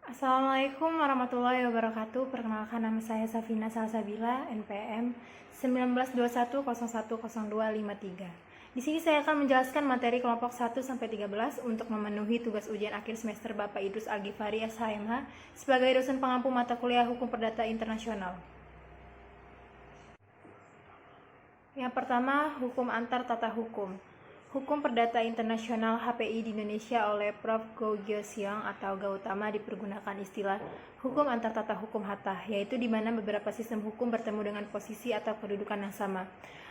Assalamualaikum warahmatullahi wabarakatuh. Perkenalkan, nama saya Safina Salsabila, NPM 1921010253. Di sini saya akan menjelaskan materi kelompok 1 sampai 13 untuk memenuhi tugas ujian akhir semester Bapak Idrus Al-Ghifari SHMH sebagai dosen pengampu mata kuliah Hukum Perdata Internasional. Yang pertama, hukum antar tata hukum. Hukum Perdata Internasional HPI di Indonesia oleh Prof. Go Gyo-seong atau Gautama dipergunakan istilah hukum antar tata hukum hatta, yaitu di mana beberapa sistem hukum bertemu dengan posisi atau kedudukan yang sama,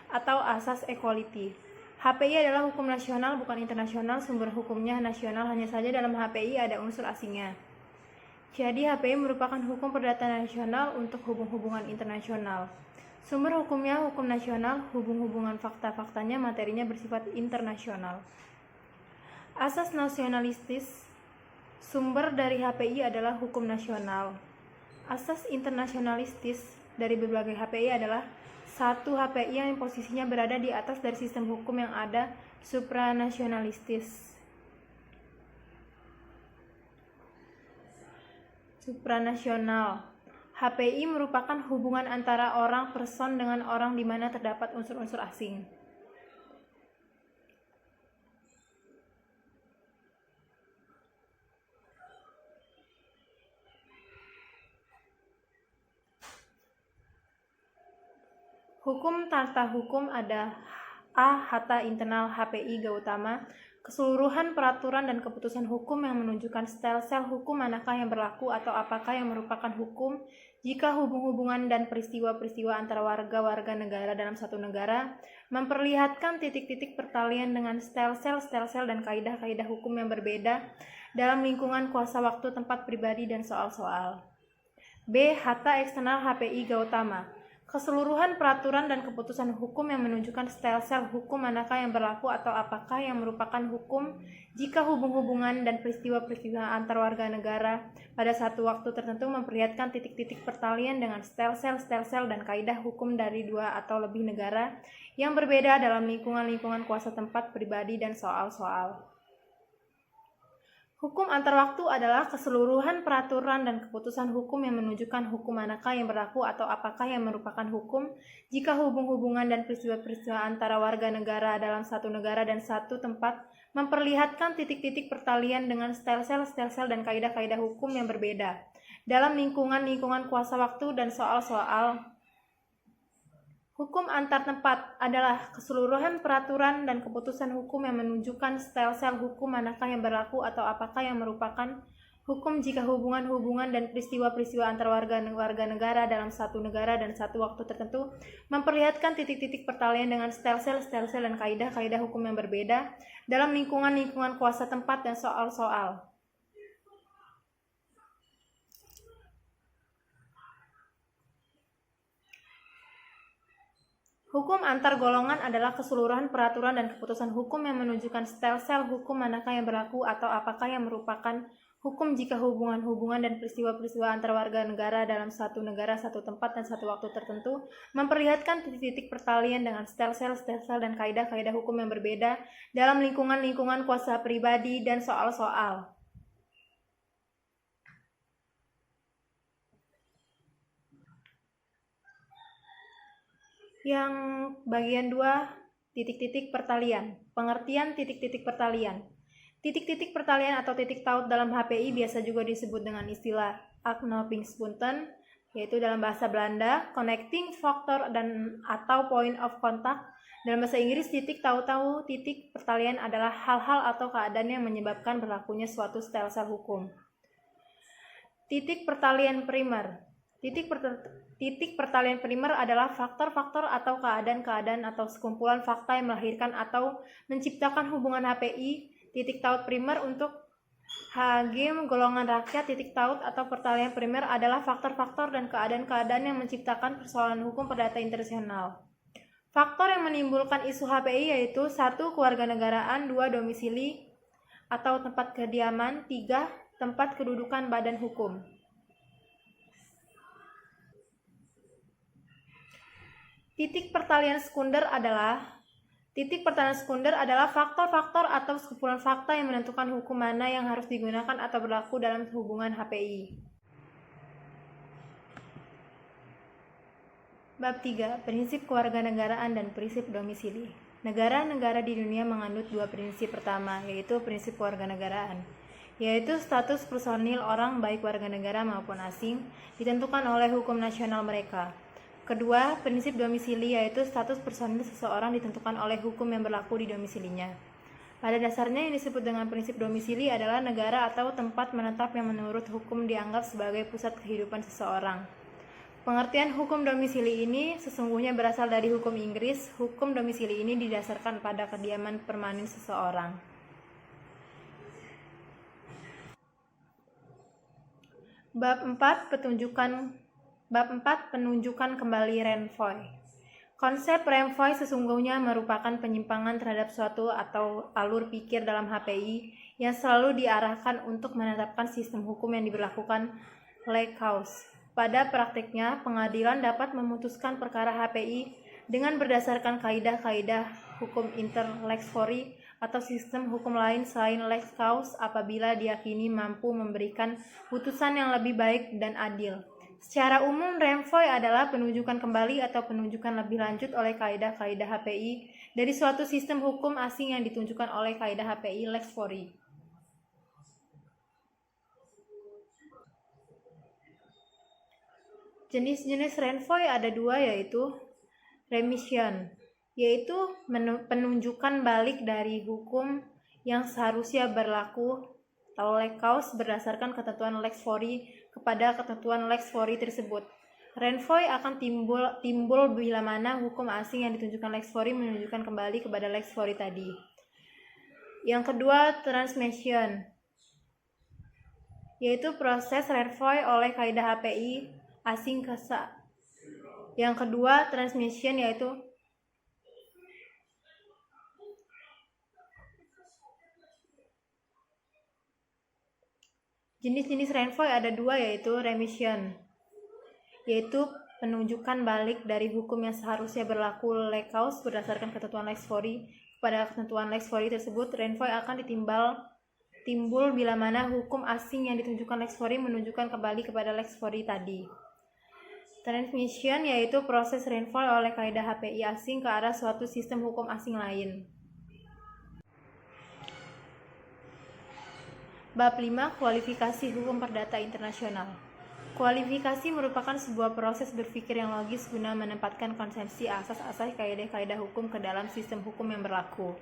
atau asas equality. HPI adalah hukum nasional bukan internasional, sumber hukumnya nasional, hanya saja dalam HPI ada unsur asingnya. Jadi HPI merupakan hukum perdata nasional untuk hubung-hubungan internasional. Sumber hukumnya hukum nasional, hubung-hubungan fakta-faktanya materinya bersifat internasional. Asas nasionalistis, sumber dari HPI adalah hukum nasional. Asas internasionalistis dari berbagai HPI adalah satu HPI yang posisinya berada di atas dari sistem hukum yang ada, supranasionalistis. Supranasional. HPI merupakan hubungan antara orang person dengan orang di mana terdapat unsur-unsur asing. Hukum tata hukum ada A. Hatta internal HPI Gautama, keseluruhan peraturan dan keputusan hukum yang menunjukkan sel-sel hukum manakah yang berlaku atau apakah yang merupakan hukum jika hubung-hubungan dan peristiwa-peristiwa antara warga-warga negara dalam satu negara memperlihatkan titik-titik pertalian dengan sel-sel dan kaidah-kaidah hukum yang berbeda dalam lingkungan kuasa waktu, tempat pribadi, dan soal-soal. B. Hatta eksternal HPI Gautama, keseluruhan peraturan dan keputusan hukum yang menunjukkan sel-sel hukum manakah yang berlaku atau apakah yang merupakan hukum jika hubung-hubungan dan peristiwa-peristiwa antar warga negara pada satu waktu tertentu memperlihatkan titik-titik pertalian dengan sel-sel dan kaidah hukum dari dua atau lebih negara yang berbeda dalam lingkungan kuasa, tempat pribadi, dan soal-soal. Hukum antar waktu adalah keseluruhan peraturan dan keputusan hukum yang menunjukkan hukum manakah yang berlaku atau apakah yang merupakan hukum jika hubung-hubungan dan peristiwa-peristiwa antara warga negara dalam satu negara dan satu tempat memperlihatkan titik-titik pertalian dengan sel-sel dan kaidah-kaidah hukum yang berbeda dalam lingkungan kuasa waktu dan soal-soal. Hukum antar tempat adalah keseluruhan peraturan dan keputusan hukum yang menunjukkan sel-sel hukum manakah yang berlaku atau apakah yang merupakan hukum jika hubungan-hubungan dan peristiwa-peristiwa antar warga negara dalam satu negara dan satu waktu tertentu memperlihatkan titik-titik pertalian dengan sel-sel dan kaidah-kaidah hukum yang berbeda dalam lingkungan kuasa, tempat, dan soal-soal. Hukum antar golongan adalah keseluruhan peraturan dan keputusan hukum yang menunjukkan sel-sel hukum manakah yang berlaku atau apakah yang merupakan hukum jika hubungan-hubungan dan peristiwa-peristiwa antar warga negara dalam satu negara, satu tempat, dan satu waktu tertentu memperlihatkan titik-titik pertalian dengan sel-sel dan kaidah-kaidah hukum yang berbeda dalam lingkungan kuasa pribadi dan soal-soal. Yang bagian 2, titik-titik pertalian. Pengertian titik-titik pertalian. Titik-titik pertalian atau titik taut dalam HPI biasa juga disebut dengan istilah aanknopingspunten, yaitu dalam bahasa Belanda connecting factor dan atau point of contact. Dalam bahasa Inggris, titik taut titik pertalian adalah hal-hal atau keadaan yang menyebabkan berlakunya suatu sel-sel hukum. Titik pertalian primer. Titik pertalian primer adalah faktor-faktor atau keadaan-keadaan atau sekumpulan fakta yang melahirkan atau menciptakan hubungan HPI. Titik taut primer untuk Hakim golongan rakyat. Titik taut atau pertalian primer adalah faktor-faktor dan keadaan-keadaan yang menciptakan persoalan hukum perdata internasional. Faktor yang menimbulkan isu HPI yaitu 1. Kewarganegaraan, 2. Domisili atau tempat kediaman, 3. Tempat kedudukan badan hukum. Titik pertalian sekunder adalah Titik pertalian sekunder adalah faktor-faktor atau sekumpulan fakta yang menentukan hukum mana yang harus digunakan atau berlaku dalam hubungan HPI. Bab 3. Prinsip kewarganegaraan dan prinsip domisili. Negara-negara di dunia menganut dua prinsip pertama, yaitu prinsip kewarganegaraan, yaitu status personil orang baik warga negara maupun asing ditentukan oleh hukum nasional mereka. Kedua, prinsip domisili, yaitu status personil seseorang ditentukan oleh hukum yang berlaku di domisilinya. Pada dasarnya yang disebut dengan prinsip domisili adalah negara atau tempat menetap yang menurut hukum dianggap sebagai pusat kehidupan seseorang. Pengertian hukum domisili ini sesungguhnya berasal dari hukum Inggris. Hukum domisili ini didasarkan pada kediaman permanen seseorang. Bab 4 penunjukan kembali Renvoy. Konsep Renvoy sesungguhnya merupakan penyimpangan terhadap suatu atau alur pikir dalam HPI yang selalu diarahkan untuk menetapkan sistem hukum yang diberlakukan le cause. Pada praktiknya, pengadilan dapat memutuskan perkara HPI dengan berdasarkan kaidah-kaidah hukum inter lex fori atau sistem hukum lain selain lex cause apabila diyakini mampu memberikan putusan yang lebih baik dan adil. Secara umum, Renvoy adalah penunjukan kembali atau penunjukan lebih lanjut oleh kaidah-kaidah HPI dari suatu sistem hukum asing yang ditunjukkan oleh kaidah HPI lex fori. Jenis-jenis Renvoy ada dua, yaitu remission, yaitu penunjukan balik dari hukum yang seharusnya berlaku atau lex cause berdasarkan ketentuan lex fori kepada ketentuan lex fori tersebut. Renvoy akan timbul bila mana hukum asing yang ditunjukkan lex fori menunjukkan kembali kepada lex fori tadi. Yang kedua, transmission, yaitu proses Renvoy oleh kaidah HPI asing Yang kedua, transmission, yaitu jenis-jenis Renvoy ada dua, yaitu remission, yaitu penunjukan balik dari hukum yang seharusnya berlaku lex cause berdasarkan ketentuan lex fori kepada ketentuan lex fori tersebut. Renvoy akan timbul bila mana hukum asing yang ditunjukkan lex fori menunjukkan kembali kepada lex fori tadi. Transmission, yaitu proses Renvoy oleh kaidah HPI asing ke arah suatu sistem hukum asing lain. Bab 5. Kualifikasi hukum perdata internasional. Kualifikasi merupakan sebuah proses berpikir yang logis guna menempatkan konsepsi asas-asas kaidah-kaidah hukum ke dalam sistem hukum yang berlaku.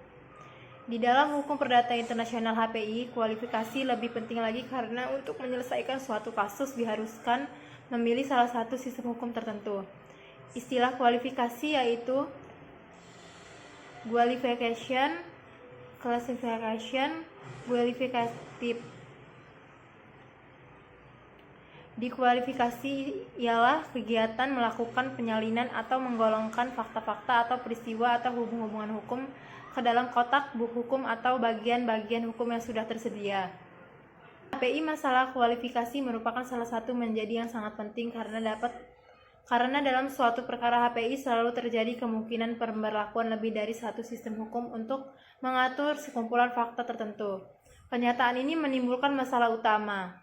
Di dalam hukum perdata internasional HPI, kualifikasi lebih penting lagi karena untuk menyelesaikan suatu kasus diharuskan memilih salah satu sistem hukum tertentu. Istilah kualifikasi yaitu qualification, classification, qualificative. Dikualifikasi ialah kegiatan melakukan penyalinan atau menggolongkan fakta-fakta atau peristiwa atau hubungan hukum ke dalam kotak buku hukum atau bagian-bagian hukum yang sudah tersedia. HPI masalah kualifikasi merupakan salah satu menjadi yang sangat penting karena dalam suatu perkara HPI selalu terjadi kemungkinan pemberlakuan lebih dari satu sistem hukum untuk mengatur sekumpulan fakta tertentu. Kenyataan ini menimbulkan masalah utama,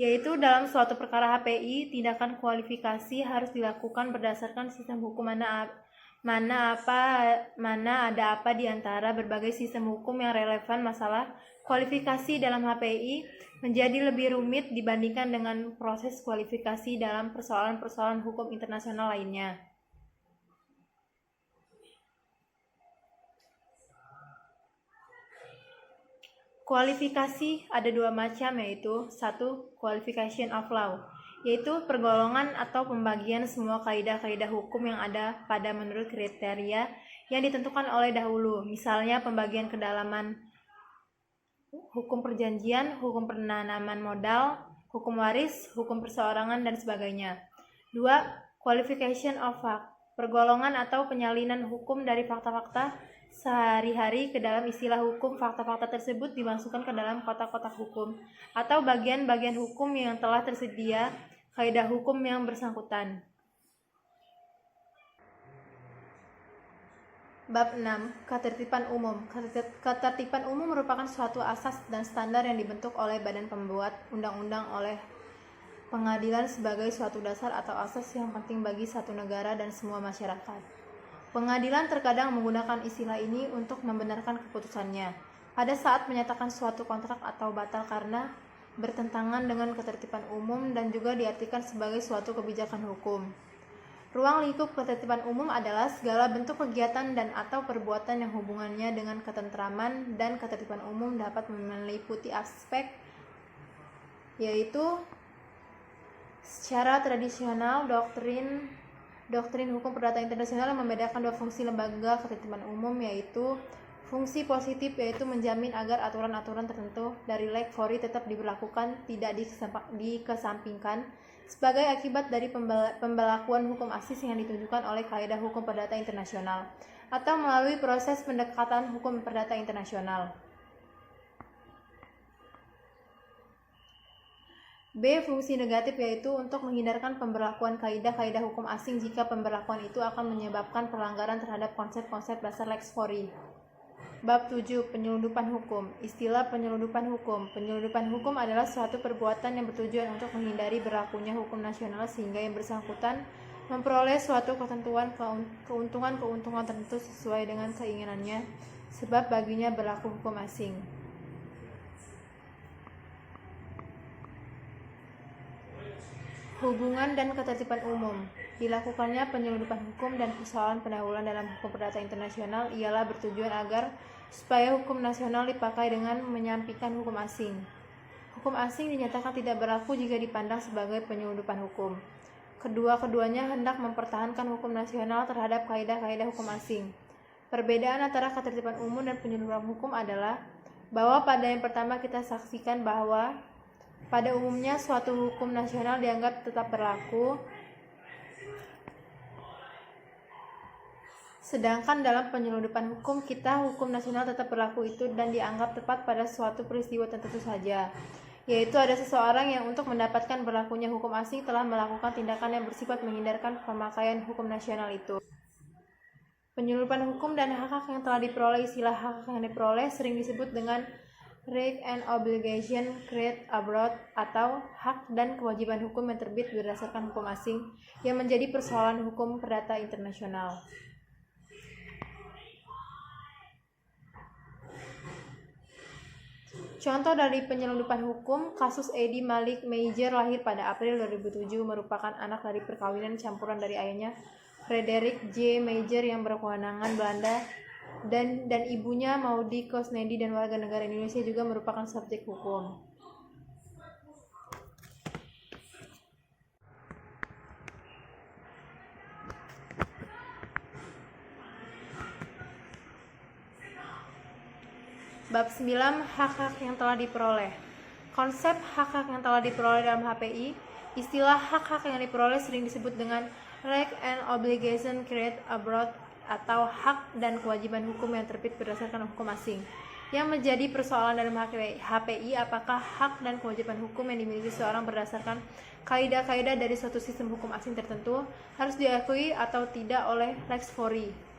yaitu dalam suatu perkara HPI, tindakan kualifikasi harus dilakukan berdasarkan sistem hukum mana ada apa di antara berbagai sistem hukum yang relevan. Masalah kualifikasi dalam HPI menjadi lebih rumit dibandingkan dengan proses kualifikasi dalam persoalan-persoalan hukum internasional lainnya. Kualifikasi ada dua macam, yaitu satu, qualification of law, yaitu pergolongan atau pembagian semua kaidah-kaidah hukum yang ada pada menurut kriteria yang ditentukan oleh dahulu, misalnya pembagian kedalaman hukum perjanjian, hukum penanaman modal, hukum waris, hukum perseorangan, dan sebagainya. 2. Qualification of fact, pergolongan atau penyalinan hukum dari fakta-fakta sehari-hari ke dalam istilah hukum. Fakta-fakta tersebut dimasukkan ke dalam kotak-kotak hukum atau bagian-bagian hukum yang telah tersedia kaidah hukum yang bersangkutan. Bab 6. Ketertiban umum. Ketertiban umum merupakan suatu asas dan standar yang dibentuk oleh badan pembuat undang-undang oleh pengadilan sebagai suatu dasar atau asas yang penting bagi satu negara dan semua masyarakat. Pengadilan terkadang menggunakan istilah ini untuk membenarkan keputusannya pada saat menyatakan suatu kontrak atau batal karena bertentangan dengan ketertiban umum dan juga diartikan sebagai suatu kebijakan hukum. Ruang lingkup ketertiban umum adalah segala bentuk kegiatan dan atau perbuatan yang hubungannya dengan ketentraman dan ketertiban umum dapat meliputi aspek yaitu secara tradisional doktrin hukum perdata internasional yang membedakan dua fungsi lembaga ketertiban umum yaitu fungsi positif yaitu menjamin agar aturan-aturan tertentu dari leg fori tetap diberlakukan tidak dikesampingkan sebagai akibat dari pembelakuan hukum asing yang ditunjukkan oleh kaidah hukum perdata internasional atau melalui proses pendekatan hukum perdata internasional. B. Fungsi negatif yaitu untuk menghindarkan pemberlakuan kaidah-kaidah hukum asing jika pemberlakuan itu akan menyebabkan pelanggaran terhadap konsep-konsep dasar lex fori. Bab 7. Penyelundupan hukum. Istilah penyelundupan hukum. Penyelundupan hukum adalah suatu perbuatan yang bertujuan untuk menghindari berlakunya hukum nasional sehingga yang bersangkutan memperoleh suatu keuntungan tertentu sesuai dengan keinginannya sebab baginya berlaku hukum asing. Hubungan dan ketertiban umum. Dilakukannya penyelundupan hukum dan persoalan pendahuluan dalam hukum perdata internasional ialah bertujuan agar supaya hukum nasional dipakai dengan menyampingkan hukum asing. Hukum asing dinyatakan tidak berlaku jika dipandang sebagai penyelundupan hukum. Keduanya hendak mempertahankan hukum nasional terhadap kaidah-kaidah hukum asing. Perbedaan antara ketertiban umum dan penyelundupan hukum adalah bahwa pada yang pertama kita saksikan bahwa pada umumnya suatu hukum nasional dianggap tetap berlaku, sedangkan dalam penyelundupan hukum hukum nasional tetap berlaku itu dan dianggap tepat pada suatu peristiwa tertentu saja, yaitu ada seseorang yang untuk mendapatkan berlakunya hukum asing telah melakukan tindakan yang bersifat menghindarkan pemakaian hukum nasional itu. Penyelundupan hukum dan hak-hak yang telah diperoleh. Istilah hak-hak yang diperoleh sering disebut dengan right and obligation created abroad atau hak dan kewajiban hukum yang terbit berdasarkan hukum asing yang menjadi persoalan hukum perdata internasional. Contoh dari penyelundupan hukum, kasus Eddie Malik Meijer lahir pada April 2007 merupakan anak dari perkawinan campuran dari ayahnya Frederik J. Meijer yang berkewarganegaraan Belanda dan ibunya Maudie Kosnedi dan warga negara Indonesia juga merupakan subjek hukum. Bab 9. Hak-hak yang telah diperoleh. Konsep hak-hak yang telah diperoleh dalam HPI. Istilah hak-hak yang diperoleh sering disebut dengan right and obligation created abroad atau hak dan kewajiban hukum yang terbit berdasarkan hukum asing. Yang menjadi persoalan dalam HPI apakah hak dan kewajiban hukum yang dimiliki seorang berdasarkan kaidah-kaidah dari suatu sistem hukum asing tertentu harus diakui atau tidak oleh lex fori.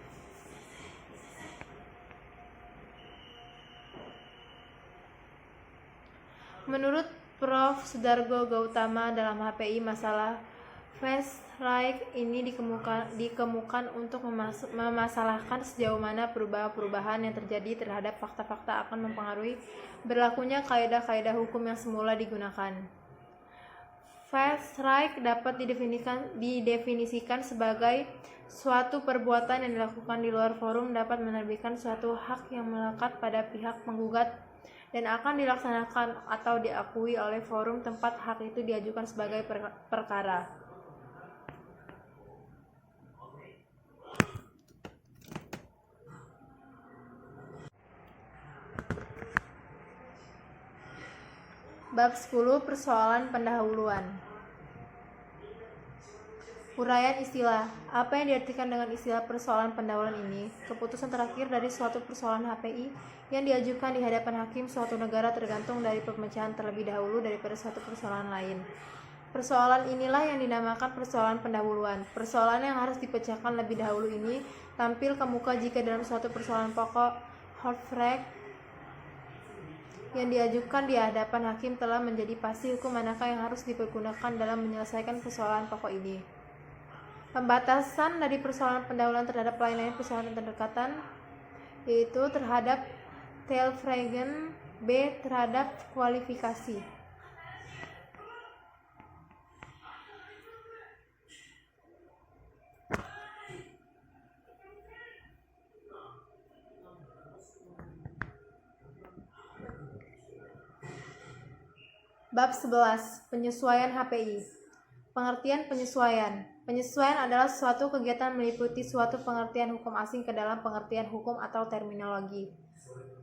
Menurut Prof. Sudargo Gautama dalam HPI, masalah fast right ini dikemukakan untuk memasalahkan sejauh mana perubahan yang terjadi terhadap fakta-fakta akan mempengaruhi berlakunya kaidah-kaidah hukum yang semula digunakan. Fast right dapat didefinisikan sebagai suatu perbuatan yang dilakukan di luar forum dapat menerbitkan suatu hak yang melekat pada pihak penggugat dan akan dilaksanakan atau diakui oleh forum tempat hak itu diajukan sebagai perkara. Bab 10. Persoalan pendahuluan. Uraian istilah. Apa yang diartikan dengan istilah persoalan pendahuluan ini? Keputusan terakhir dari suatu persoalan HPI yang diajukan di hadapan hakim suatu negara tergantung dari pemecahan terlebih dahulu daripada suatu persoalan lain. Persoalan inilah yang dinamakan persoalan pendahuluan. Persoalan yang harus dipecahkan lebih dahulu ini tampil ke muka jika dalam suatu persoalan pokok Holdfrag yang diajukan di hadapan hakim telah menjadi pasti hukum manakah yang harus dipergunakan dalam menyelesaikan persoalan pokok ini. Pembatasan dari persoalan pendahuluan terhadap lain-lain persoalan terdekatan, yaitu terhadap Teilfragen, B. terhadap kualifikasi. Bab 11. Penyesuaian HPI. Pengertian penyesuaian. Penyesuaian adalah suatu kegiatan meliputi suatu pengertian hukum asing ke dalam pengertian hukum atau terminologi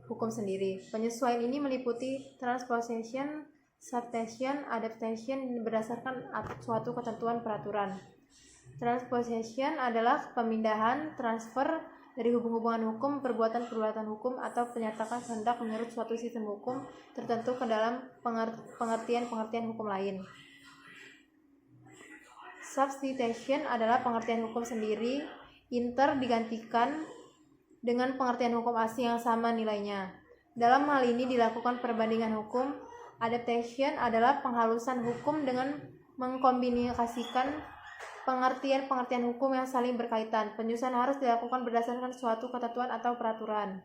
hukum sendiri. Penyesuaian ini meliputi transposition, substitution, adaptation berdasarkan suatu ketentuan peraturan. Transposition adalah pemindahan, transfer dari hubungan hukum, perbuatan-perbuatan hukum, atau penyatakan kehendak menurut suatu sistem hukum tertentu ke dalam pengertian-pengertian hukum lain. Substitution adalah pengertian hukum sendiri, inter digantikan dengan pengertian hukum asing yang sama nilainya. Dalam hal ini dilakukan perbandingan hukum. Adaptation adalah penghalusan hukum dengan mengkombinasikan pengertian-pengertian hukum yang saling berkaitan. Penyusunan harus dilakukan berdasarkan suatu ketentuan atau peraturan.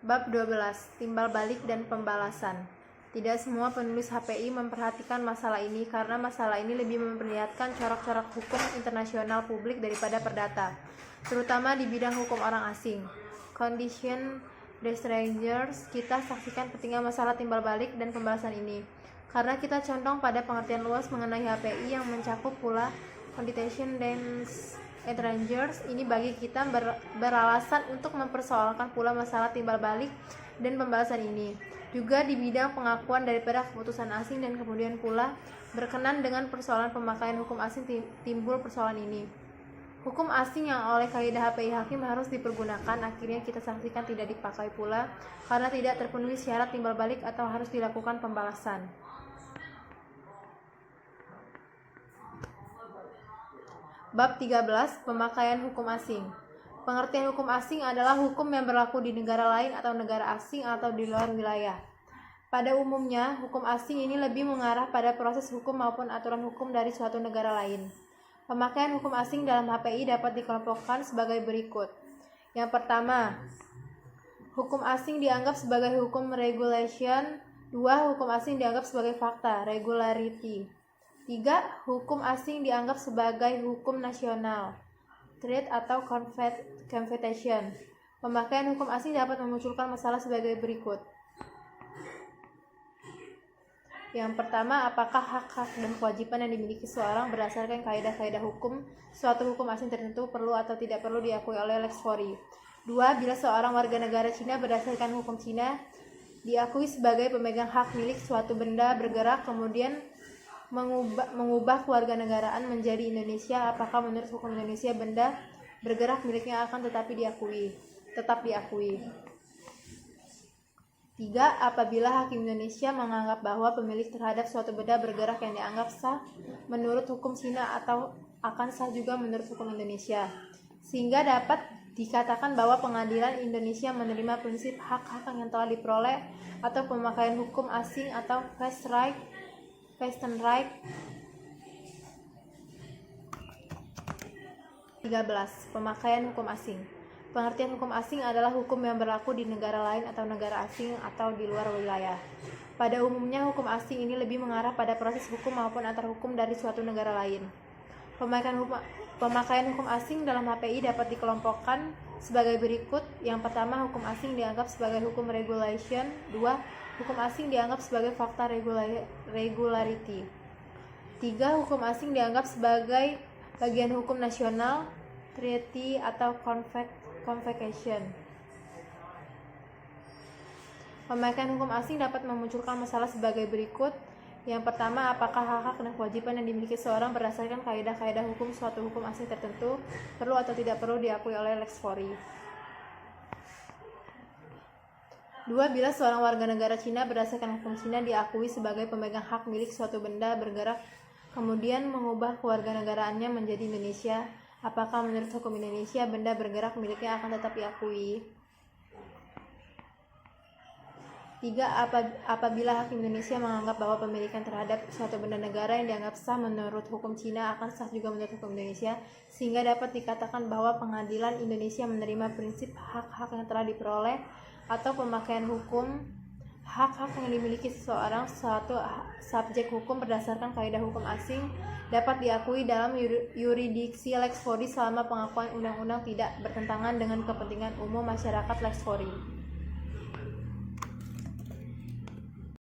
Bab 12. Timbal balik dan pembalasan. Tidak semua penulis HPI memperhatikan masalah ini karena masalah ini lebih memperlihatkan corak-corak hukum internasional publik daripada perdata, terutama di bidang hukum orang asing. Condition the strangers, kita saksikan pentingnya masalah timbal balik dan pembalasan ini karena kita condong pada pengertian luas mengenai HPI yang mencakup pula condition dan strangers. Ini bagi kita beralasan untuk mempersoalkan pula masalah timbal balik dan pembalasan ini juga di bidang pengakuan daripada keputusan asing, dan kemudian pula berkenan dengan persoalan pemakaian hukum asing timbul persoalan ini. Hukum asing yang oleh kaidah HPI hakim harus dipergunakan akhirnya kita saksikan tidak dipakai pula karena tidak terpenuhi syarat timbal balik atau harus dilakukan pembalasan. Bab 13. Pemakaian hukum asing. Pengertian hukum asing adalah hukum yang berlaku di negara lain atau negara asing atau di luar wilayah. Pada umumnya, hukum asing ini lebih mengarah pada proses hukum maupun aturan hukum dari suatu negara lain. Pemakaian hukum asing dalam HPI dapat dikelompokkan sebagai berikut. Yang pertama, hukum asing dianggap sebagai hukum regulation. 2. Hukum asing dianggap sebagai fakta, regularity. 3. Hukum asing dianggap sebagai hukum nasional, trade atau competition. Pemakaian hukum asing dapat memunculkan masalah sebagai berikut. Yang pertama, apakah hak-hak dan kewajiban yang dimiliki seseorang berdasarkan kaidah-kaidah hukum suatu hukum asing tertentu perlu atau tidak perlu diakui oleh lex fori. 2. Bila seorang warga negara Cina berdasarkan hukum Cina diakui sebagai pemegang hak milik suatu benda bergerak kemudian mengubah kewarganegaraan menjadi Indonesia, apakah menurut hukum Indonesia benda bergerak miliknya akan tetap diakui. 3. Apabila hakim Indonesia menganggap bahwa pemilik terhadap suatu benda bergerak yang dianggap sah menurut hukum Cina atau akan sah juga menurut hukum Indonesia, sehingga dapat dikatakan bahwa pengadilan Indonesia menerima prinsip hak-hak yang telah diperoleh atau pemakaian hukum asing atau Western right. 13. Pemakaian hukum asing. Pengertian hukum asing adalah hukum yang berlaku di negara lain atau negara asing atau di luar wilayah. Pada umumnya hukum asing ini lebih mengarah pada proses hukum maupun antar hukum dari suatu negara lain. Pemakaian hukum asing dalam HPI dapat dikelompokkan sebagai berikut. Yang pertama, hukum asing dianggap sebagai hukum regulation. 2. Hukum asing dianggap sebagai fakta regularity. 3. Hukum asing dianggap sebagai bagian hukum nasional, treaty atau convocation. Pemakaian hukum asing dapat memunculkan masalah sebagai berikut. Yang pertama, apakah hak-hak dan kewajiban yang dimiliki seorang berdasarkan kaidah-kaidah hukum suatu hukum asing tertentu perlu atau tidak perlu diakui oleh lex fori. 2. Bila seorang warga negara Cina berdasarkan hukum Cina diakui sebagai pemegang hak milik suatu benda bergerak kemudian mengubah kewarganegaraannya menjadi Indonesia, apakah menurut hukum Indonesia benda bergerak miliknya akan tetap diakui? 3. Apabila hakim Indonesia menganggap bahwa pemilikan terhadap suatu benda negara yang dianggap sah menurut hukum Cina akan sah juga menurut hukum Indonesia, sehingga dapat dikatakan bahwa pengadilan Indonesia menerima prinsip hak-hak yang telah diperoleh atau pemakaian hukum hak-hak yang dimiliki seseorang suatu subjek hukum berdasarkan kaidah hukum asing dapat diakui dalam yuridiksi lex fori selama pengakuan undang-undang tidak bertentangan dengan kepentingan umum masyarakat lex fori.